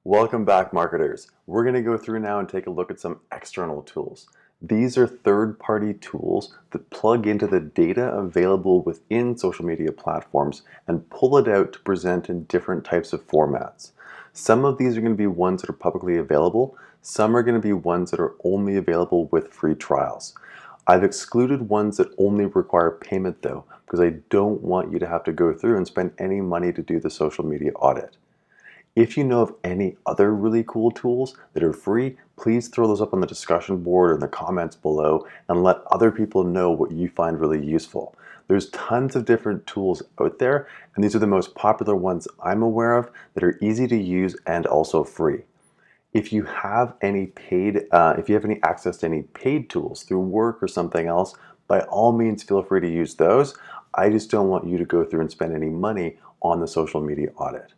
Welcome back, marketers. We're going to go through now and take a look at some external tools. These are third-party tools that plug into the data available within social media platforms and pull it out to present in different types of formats. Some of these are going to be ones that are publicly available. Some are going to be ones that are only available with free trials. I've excluded ones that only require payment though, because I don't want you to have to go through and spend any money to do the social media audit. If you know of any other really cool tools that are free, please throw those up on the discussion board or in the comments below and let other people know what you find really useful. There's tons of different tools out there, and these are the most popular ones I'm aware of that are easy to use and also free. If you have any access to any paid tools through work or something else, by all means feel free to use those. I just don't want you to go through and spend any money on the social media audit.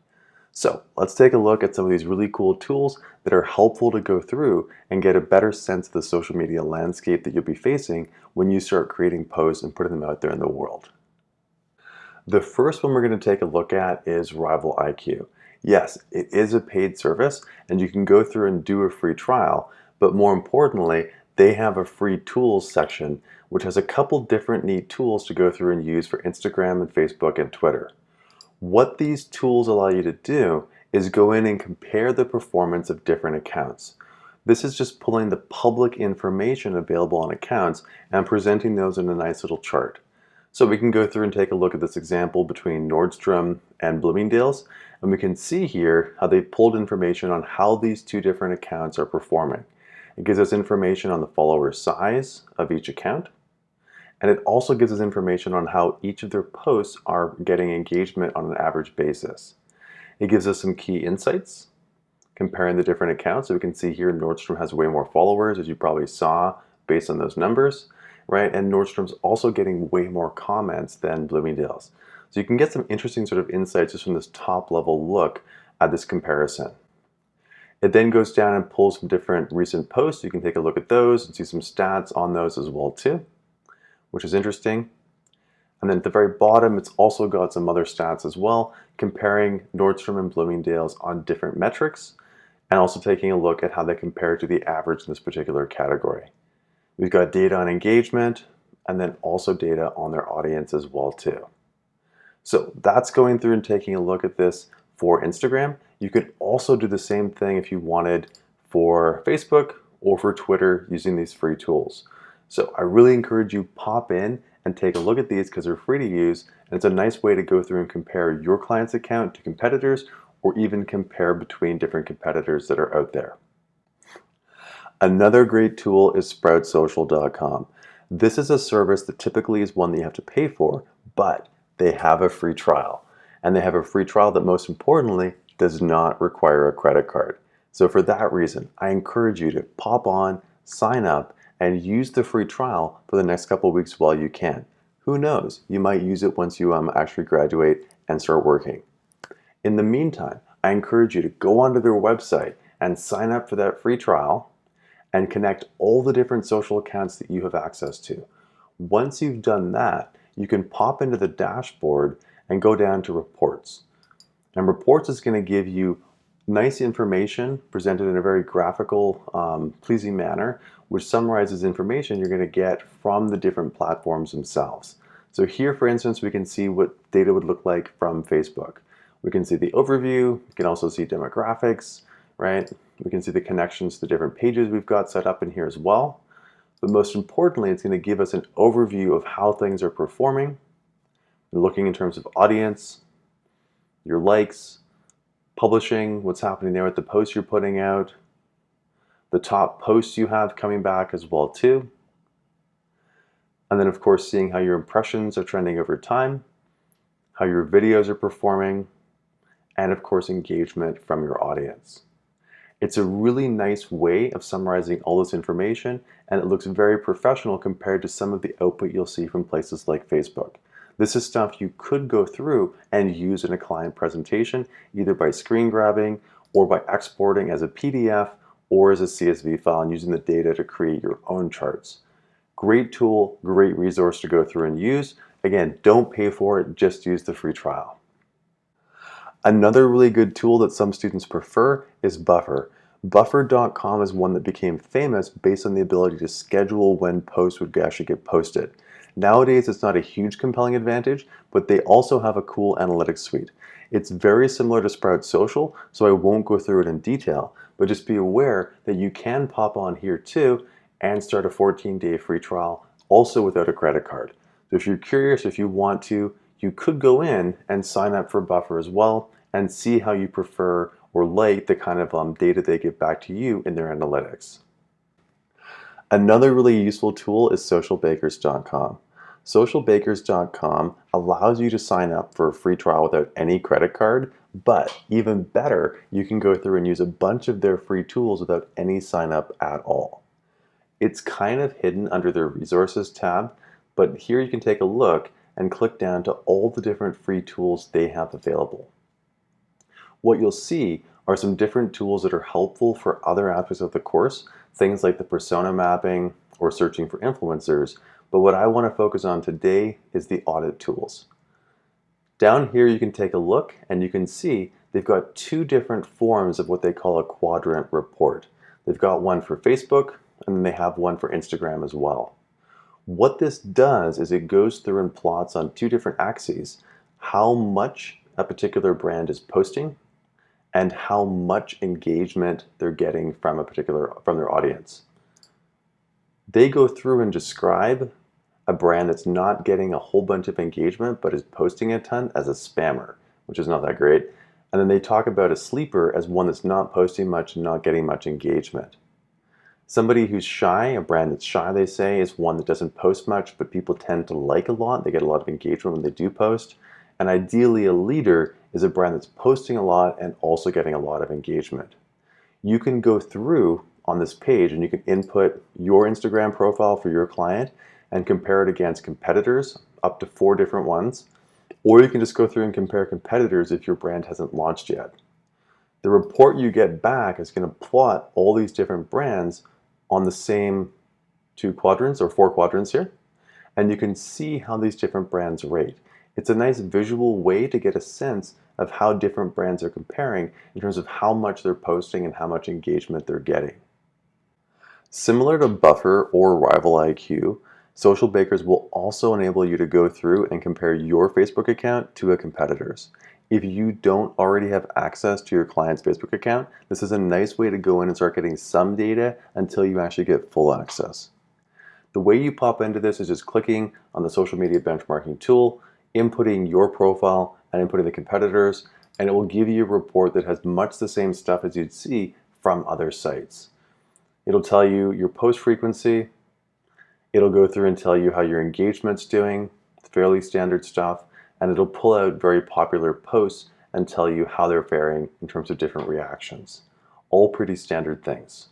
So let's take a look at some of these really cool tools that are helpful to go through and get a better sense of the social media landscape that you'll be facing when you start creating posts and putting them out there in the world. The first one we're going to take a look at is RivalIQ. Yes, it is a paid service and you can go through and do a free trial, but more importantly, they have a free tools section which has a couple different neat tools to go through and use for Instagram and Facebook and Twitter. What these tools allow you to do is go in and compare the performance of different accounts. This is just pulling the public information available on accounts and presenting those in a nice little chart. So we can go through and take a look at this example between Nordstrom and Bloomingdale's, and we can see here how they pulled information on how these two different accounts are performing. It gives us information on the follower size of each account, and it also gives us information on how each of their posts are getting engagement on an average basis. It gives us some key insights comparing the different accounts. So we can see here Nordstrom has way more followers, as you probably saw based on those numbers, right? And Nordstrom's also getting way more comments than Bloomingdale's. So you can get some interesting sort of insights just from this top level look at this comparison. It then goes down and pulls some different recent posts. You can take a look at those and see some stats on those as well too, which is interesting. And then at the very bottom, it's also got some other stats as well, comparing Nordstrom and Bloomingdale's on different metrics, and also taking a look at how they compare to the average in this particular category. We've got data on engagement, and then also data on their audience as well too. So that's going through and taking a look at this for Instagram. You could also do the same thing if you wanted for Facebook or for Twitter using these free tools. So I really encourage you pop in and take a look at these because they're free to use, and it's a nice way to go through and compare your client's account to competitors or even compare between different competitors that are out there. Another great tool is sproutsocial.com. This is a service that typically is one that you have to pay for, but they have a free trial. And they have a free trial that most importantly does not require a credit card. So for that reason, I encourage you to pop on, sign up, and use the free trial for the next couple of weeks while you can. Who knows, you might use it once you actually graduate and start working. In the meantime, I encourage you to go onto their website and sign up for that free trial and connect all the different social accounts that you have access to. Once you've done that, you can pop into the dashboard and go down to reports. And reports is going to give you nice information presented in a very graphical, pleasing manner, which summarizes information you're going to get from the different platforms themselves. So here, for instance, we can see what data would look like from Facebook. We can see the overview. We can also see demographics, right? We can see the connections to the different pages we've got set up in here as well. But most importantly, it's going to give us an overview of how things are performing. We're looking in terms of audience, your likes, publishing, what's happening there with the posts you're putting out, the top posts you have coming back as well too. And then of course seeing how your impressions are trending over time, how your videos are performing, and of course engagement from your audience. It's a really nice way of summarizing all this information, and it looks very professional compared to some of the output you'll see from places like Facebook. This is stuff you could go through and use in a client presentation, either by screen grabbing or by exporting as a PDF or as a CSV file and using the data to create your own charts. Great tool, great resource to go through and use. Again, don't pay for it, just use the free trial. Another really good tool that some students prefer is Buffer. Buffer.com is one that became famous based on the ability to schedule when posts would actually get posted. Nowadays, it's not a huge compelling advantage, but they also have a cool analytics suite. It's very similar to Sprout Social, so I won't go through it in detail, but just be aware that you can pop on here too and start a 14-day free trial, also without a credit card. So if you're curious, if you want to, you could go in and sign up for Buffer as well and see how you prefer or like the kind of data they give back to you in their analytics. Another really useful tool is Socialbakers.com. Socialbakers.com allows you to sign up for a free trial without any credit card, but even better, you can go through and use a bunch of their free tools without any sign up at all. It's kind of hidden under their resources tab, but here you can take a look and click down to all the different free tools they have available. What you'll see are some different tools that are helpful for other aspects of the course, things like the persona mapping or searching for influencers, but what I want to focus on today is the audit tools. Down here you can take a look and you can see they've got two different forms of what they call a quadrant report. They've got one for Facebook and then they have one for Instagram as well. What this does is it goes through and plots on two different axes how much a particular brand is posting and how much engagement they're getting from their audience. They go through and describe a brand that's not getting a whole bunch of engagement but is posting a ton as a spammer, which is not that great. And then they talk about a sleeper as one that's not posting much and not getting much engagement. Somebody who's shy, a brand that's shy, they say, is one that doesn't post much, but people tend to like a lot. They get a lot of engagement when they do post. And ideally, a leader is a brand that's posting a lot and also getting a lot of engagement. You can go through on this page and you can input your Instagram profile for your client and compare it against competitors, up to 4 different ones. Or you can just go through and compare competitors if your brand hasn't launched yet. The report you get back is going to plot all these different brands on the same 2 quadrants or 4 quadrants here, and you can see how these different brands rate. It's a nice visual way to get a sense of how different brands are comparing in terms of how much they're posting and how much engagement they're getting. Similar to Buffer or RivalIQ, Socialbakers will also enable you to go through and compare your Facebook account to a competitor's. If you don't already have access to your client's Facebook account, this is a nice way to go in and start getting some data until you actually get full access. The way you pop into this is just clicking on the social media benchmarking tool, inputting your profile and inputting the competitors, and it will give you a report that has much the same stuff as you'd see from other sites. It'll tell you your post frequency, it'll go through and tell you how your engagement's doing, fairly standard stuff, and it'll pull out very popular posts and tell you how they're faring in terms of different reactions. All pretty standard things.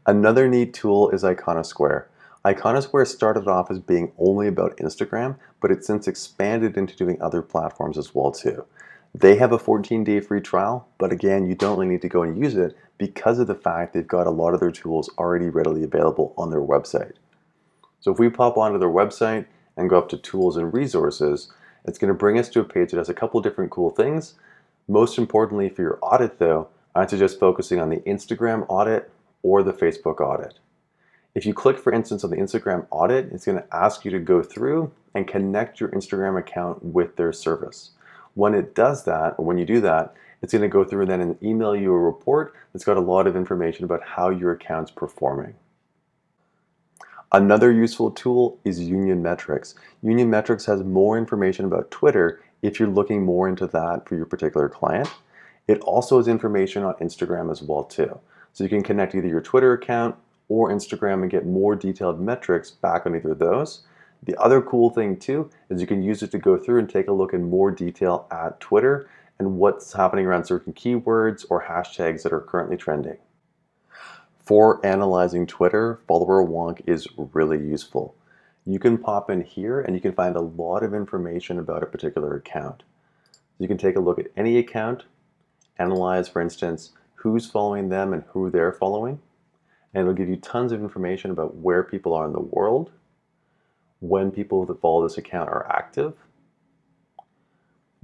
Another neat tool is Icono. Icono started off as being only about Instagram, but it's since expanded into doing other platforms as well too. They have a 14-day free trial, but again, you don't really need to go and use it because of the fact they've got a lot of their tools already readily available on their website. So if we pop onto their website and go up to Tools and Resources, it's going to bring us to a page that has a couple different cool things. Most importantly for your audit though, I'd suggest focusing on the Instagram audit or the Facebook audit. If you click, for instance, on the Instagram audit, it's going to ask you to go through and connect your Instagram account with their service. When it does that, or when you do that, it's going to go through and then email you a report that's got a lot of information about how your account's performing. Another useful tool is Union Metrics. Union Metrics has more information about Twitter if you're looking more into that for your particular client. It also has information on Instagram as well too. So you can connect either your Twitter account or Instagram and get more detailed metrics back on either of those. The other cool thing too is you can use it to go through and take a look in more detail at Twitter and what's happening around certain keywords or hashtags that are currently trending. For analyzing Twitter, Follower Wonk is really useful. You can pop in here and you can find a lot of information about a particular account. You can take a look at any account, analyze, for instance, who's following them and who they're following, and it'll give you tons of information about where people are in the world, when people that follow this account are active,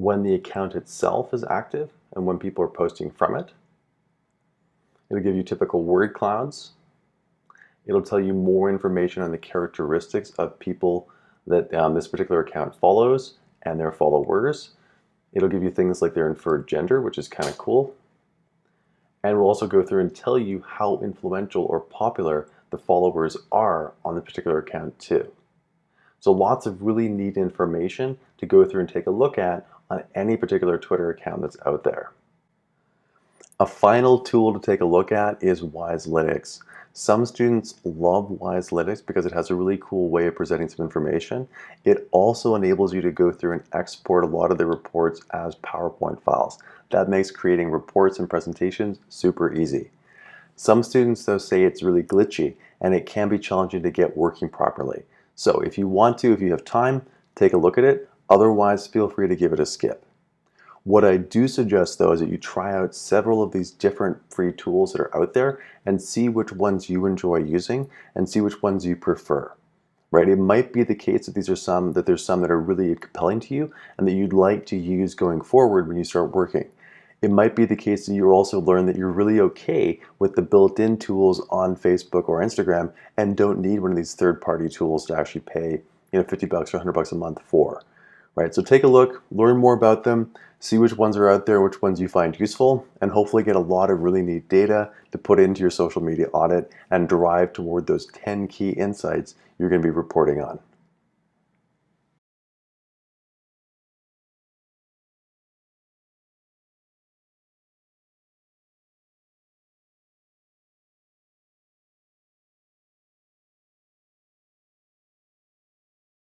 when the account itself is active and when people are posting from it. It'll give you typical word clouds. It'll tell you more information on the characteristics of people that this particular account follows and their followers. It'll give you things like their inferred gender, which is kind of cool. And we'll also go through and tell you how influential or popular the followers are on the particular account too. So lots of really neat information to go through and take a look at on any particular Twitter account that's out there. A final tool to take a look at is Wiselytics. Some students love Wiselytics because it has a really cool way of presenting some information. It also enables you to go through and export a lot of the reports as PowerPoint files. That makes creating reports and presentations super easy. Some students though say it's really glitchy and it can be challenging to get working properly. So if you want to, if you have time, take a look at it. Otherwise, feel free to give it a skip. What I do suggest though is that you try out several of these different free tools that are out there and see which ones you enjoy using and see which ones you prefer. Right? It might be the case that there's some that are really compelling to you and that you'd like to use going forward when you start working. It might be the case that you also learn that you're really okay with the built-in tools on Facebook or Instagram and don't need one of these third-party tools to actually pay, $50 or $100 a month for. Right? So take a look, learn more about them, see which ones are out there, which ones you find useful, and hopefully get a lot of really neat data to put into your social media audit and drive toward those 10 key insights you're going to be reporting on.